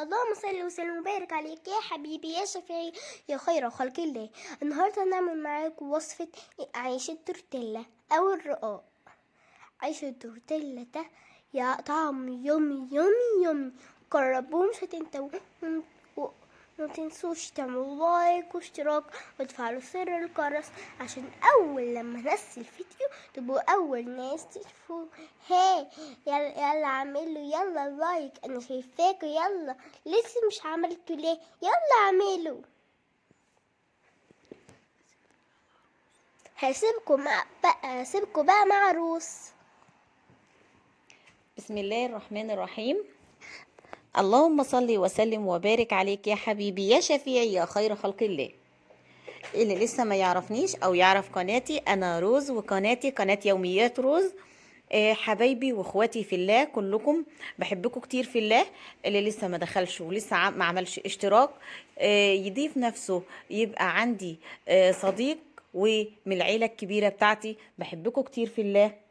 اللهم صل وسلم وبارك عليك يا حبيبي يا شفيعي يا خير خلق الله. النهارده هنعمل معاكم وصفة عيش التورتيلا أو الرقاق. عيش التورتيلا ده يا طعم يومي يومي يومي، جربوه مش هتنسوا. ما تنسوش تعملوا لايك واشتراك وتفعلوا زر الجرس عشان اول لما انزل فيديو تبقوا اول ناس تشوفوا. هاي يلا اعملوا يلا لايك، انا شايفاكوا يلا لسه مش عملتوا ليه؟ يلا اعملوا. هسيبكوا بقى مع روس. بسم الله الرحمن الرحيم. اللهم صل وسلم وبارك عليك يا حبيبي يا شفيعي يا خير خلق الله. اللي لسه ما يعرفنيش او يعرف قناتي، انا روز وقناتي قناة يوميات روز. حبايبي واخواتي في الله كلكم، بحبكم كتير في الله. اللي لسه ما دخلش ولسه ما عملش اشتراك يضيف نفسه يبقى عندي صديق ومن العيلة الكبيرة بتاعتي. بحبكم كتير في الله.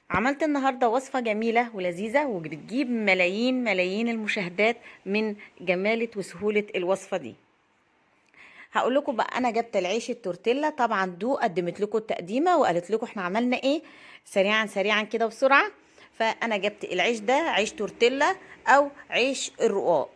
عملت النهاردة وصفة جميلة ولذيذة وبتجيب ملايين ملايين المشاهدات من جمالة وسهولة الوصفة دي. هقول لكم بقى، انا جبت العيش التورتيلا. طبعا قدمت لكم التقديمة وقالت لكم احنا عملنا ايه سريعا سريعا كده بسرعة. فانا جبت العيش ده عيش تورتيلا او عيش الرقاق.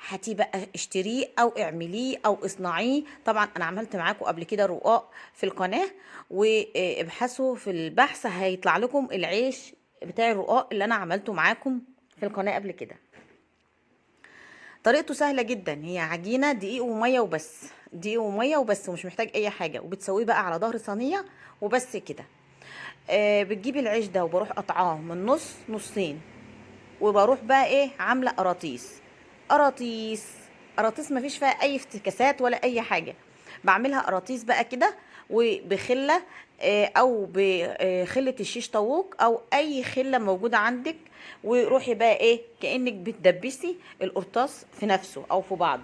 هاتي بقى اشتريه او اعمليه او اصنعيه. طبعا انا عملت معاكم قبل كده رقاق في القناة، وابحثوا في البحث هيطلع لكم العيش بتاع الرقاق اللي انا عملته معاكم في القناة قبل كده. طريقته سهلة جدا، هي عجينة دقيق ومية وبس، دقيق ومية وبس ومش محتاج اي حاجة، وبتسويه بقى على ظهر صينية وبس كده. بتجيبي العيش ده وبروح قطعاه من نصين، وبروح بقى ايه عاملة قراطيس قراطيس مفيش فيها اي افتكاسات ولا اي حاجة. بعملها قراطيس بقى كده وبخلة او بخلة الشيش طاووق او اي خلة موجودة عندك. وروحي بقى ايه كأنك بتدبسي القرطاس في نفسه او في بعضه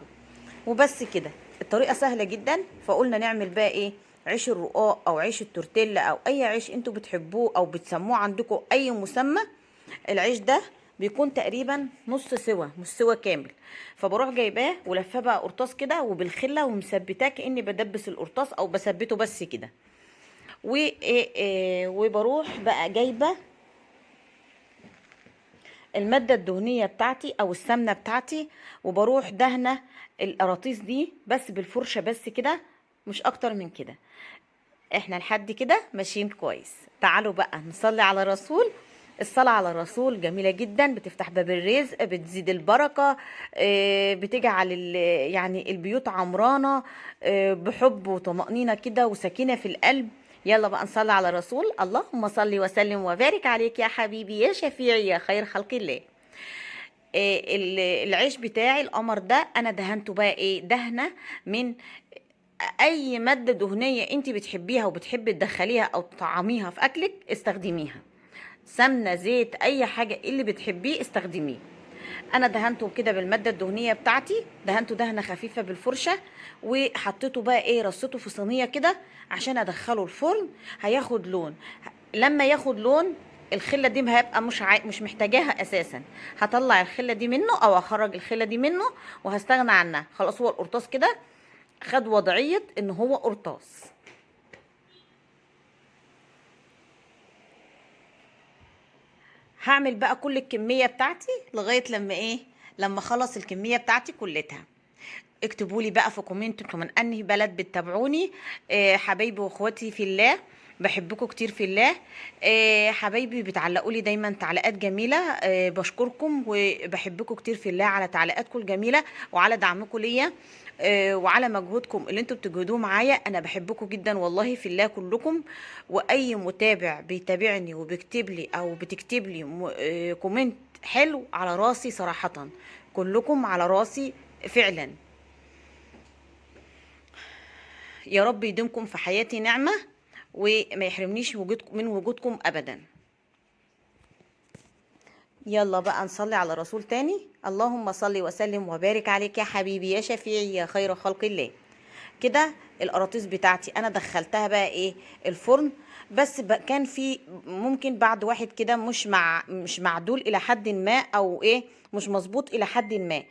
وبس كده. الطريقة سهلة جدا. فقلنا نعمل بقى ايه عيش الرقاق او عيش التورتيلا او اي عيش انتوا بتحبوه او بتسموه عندكم اي مسمى. العيش ده بيكون تقريبا نص سوا مش سوا كامل. فبروح جايباه ولفاه بقى قرطاس كده وبالخله ومثبتاه كاني بدبس القرطاس او بثبته بس كده. وبروح بقى جايبه الماده الدهنيه بتاعتي او السمنه بتاعتي، وبروح دهنه القراطيس دي بس بالفرشه بس كده، مش اكتر من كده. احنا لحد كده ماشيين كويس. تعالوا بقى نصلي على الرسول. الصلاة على الرسول جميلة جدا، بتفتح باب الرزق، بتزيد البركة، بتجعل يعني البيوت عمرانة بحب وطمأنينة كده وسكينة في القلب. يلا بقى نصلي على الرسول. اللهم صل وسلم وبارك عليك يا حبيبي يا شفيعي يا خير خلق الله. العيش بتاعي القمر ده انا دهنته بقى ايه دهنة من اي مادة دهنية انت بتحبيها وبتحبي تدخليها او تطعميها في اكلك استخدميها. سمنة زيت اي حاجة اللي بتحبيه استخدميه. انا دهنته كده بالمادة الدهنية بتاعتي، دهنته دهنة خفيفة بالفرشة، وحطيته بقى ايه رصيته في صينية كده عشان ادخله الفرن. هياخد لون. لما ياخد لون الخله دي هيبقى مش محتاجاها اساسا. هطلع الخله دي منه او اخرج الخله دي منه وهستغنى عنها. خلاص هو القرطاس كده خد وضعية ان هو قرطاس. هعمل بقى كل الكمية بتاعتي لغاية لما اخلص الكمية بتاعتي كلتها. اكتبوا لي بقى في كومنت انتوا من انهي بلد بتتابعوني. حبايبي واخواتي في الله، بحبكم كتير في الله. حبايبي بتعلقوا لي دايما تعليقات جميله. بشكركم وبحبكم كتير في الله على تعليقاتكم الجميله وعلى دعمكم ليا وعلى مجهودكم اللي انتوا بتجهدوه معايا. انا بحبكم جدا والله في الله كلكم. واي متابع بيتابعني وبيكتب لي او بتكتب لي كومنت حلو على راسي صراحه. كلكم على راسي فعلا. يا رب يديمكم في حياتي نعمة وما يحرمنيش من وجودكم أبدا. يلا بقى نصلي على رسول تاني. اللهم صل وسلم وبارك عليك يا حبيبي يا شفيعي يا خير خلق الله. كده القراطيس بتاعتي انا دخلتها بقى ايه الفرن. بس كان في ممكن بعد واحد كده مش معدول الى حد ما، او ايه مش مظبوط الى حد ما.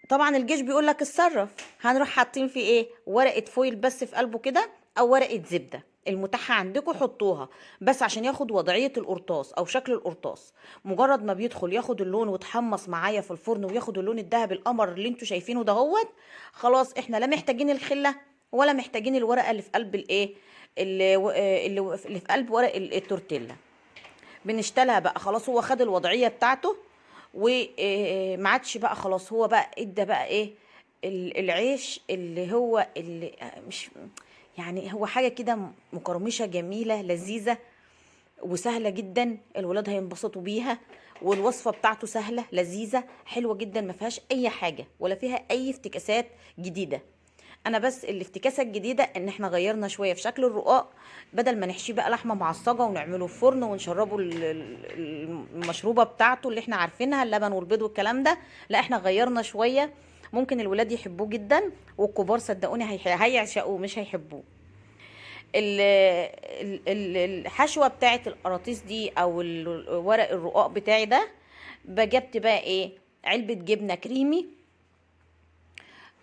طبعا الجيش بيقول لك اتصرف. هنروح حاطين فيه ايه ورقه فويل بس في قلبه كده، او ورقه زبده المتاحه عندكم حطوها، بس عشان ياخد وضعيه القرطاس او شكل القرطاس. مجرد ما بيدخل ياخد اللون وتحمص معايا في الفرن وياخد اللون الذهبي القمر اللي انتوا شايفينه دهوت، خلاص احنا لا محتاجين الخله ولا محتاجين الورقه اللي في قلب الايه اللي في قلب ورق التورتيلا. بنشتلها بقى خلاص، هو خد الوضعيه بتاعته وما عادش بقى خلاص. هو بقى ادى بقى ايه العيش اللي هو اللي مش يعني هو حاجه كده مقرمشه جميله لذيذه وسهله جدا، الولاد هينبسطوا بيها. والوصفه بتاعته سهله لذيذه حلوه جدا، ما فيهاش اي حاجه ولا فيها اي افتكاسات جديده. انا بس الافتكاسه الجديده ان احنا غيرنا شويه في شكل الرقاق. بدل ما نحشيه بقى لحمه معصجه ونعمله في فرن ونشربه المشروبه بتاعته اللي احنا عارفينها اللبن والبيض والكلام ده، لا احنا غيرنا شويه. ممكن الولاد يحبوه جدا، والكبار صدقوني هيعشقوه مش هيحبوه. الحشوه بتاعت القراطيس دي او ورق الرقاق بتاعي ده، جبت بقى ايه علبه جبنه كريمي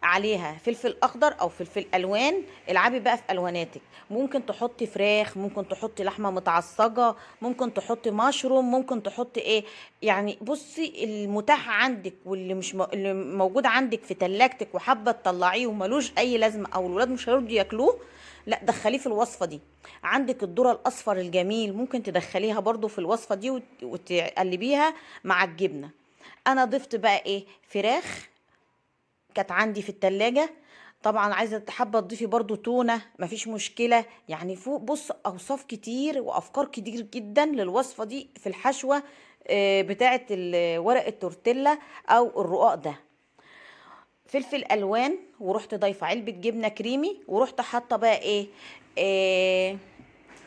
عليها فلفل اخضر او فلفل الوان. العبي بقى في الواناتك، ممكن تحطي فراخ، ممكن تحطي لحمه متعصجه، ممكن تحطي مشروم، ممكن تحطي ايه يعني. بصي المتاح عندك واللي مش اللي موجود عندك في تلاجتك وحابه تطلعيه وملوش اي لازمه او الولاد مش هيرضوا ياكلوه، لا دخليه في الوصفه دي. عندك الذره الاصفر الجميل ممكن تدخليها برضو في الوصفه دي وتقلبيها مع الجبنه. انا ضفت بقى ايه فراخ كانت عندي في التلاجة. طبعا عايزه حابه تضيفي برضو تونه مفيش مشكله يعني. فوق بص اوصاف كتير وافكار كتير جدا للوصفه دي في الحشوه بتاعه ورق التورتيلا او الرقاق ده. فلفل الوان، ورحت ضايفه علبه جبنه كريمي، ورحت حاطه بقى ايه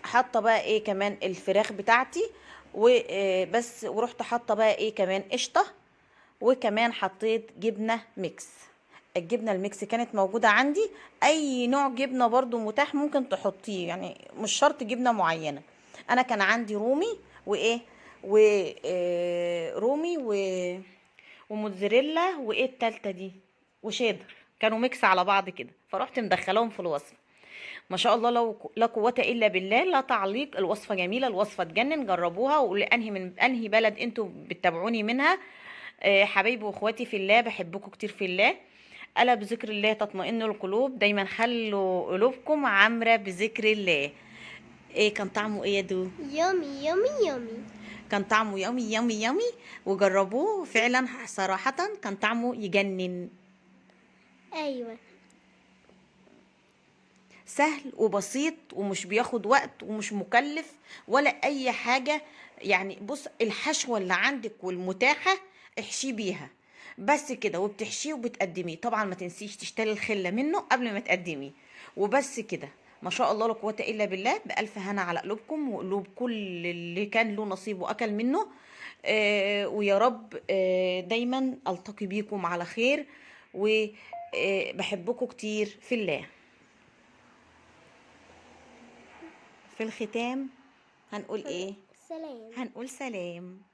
حاطه بقى ايه كمان الفراخ بتاعتي وبس. ورحت حاطه بقى ايه كمان قشطه، وكمان حطيت جبنه ميكس. الجبنه الميكس كانت موجوده عندي، اي نوع جبنه برضو متاح ممكن تحطيه يعني مش شرط جبنه معينه. انا كان عندي رومي وايه ورومي وموتزاريلا وايه التالتة دي وشيدر، كانوا ميكس على بعض كده، فرحت مدخلاهم في الوصفه. ما شاء الله لو لا قوة الا بالله لا تعليق. الوصفة جميلة، الوصفة تجنن، جربوها. ولانهي من انهي بلد انتوا بتتابعوني منها. حبايبي واخواتي في الله، بحبكم كتير في الله. الا بذكر الله تطمئن القلوب، دايما خلوا قلوبكم عامرة بذكر الله. ايه كان طعمه ايه يا دو؟ يومي يومي يومي. كان طعمه يامي يامي يامي، وجربوه فعلا صراحة كان طعمه يجنن. ايوه. سهل وبسيط ومش بياخد وقت ومش مكلف ولا اي حاجة يعني. بص الحشوة اللي عندك والمتاحة احشي بيها بس كده، وبتحشيه وبتقدميه. طبعا ما تنسيش تشتري الخلة منه قبل ما تقدميه، وبس كده. ما شاء الله لا قوة الا بالله. بألف هنا على قلوبكم وقلوب كل اللي كان له نصيب واكل منه. ويا رب دايما التقي بيكم على خير، وبحبكم كتير في الله. في الختام هنقول ايه؟ سلام. هنقول سلام.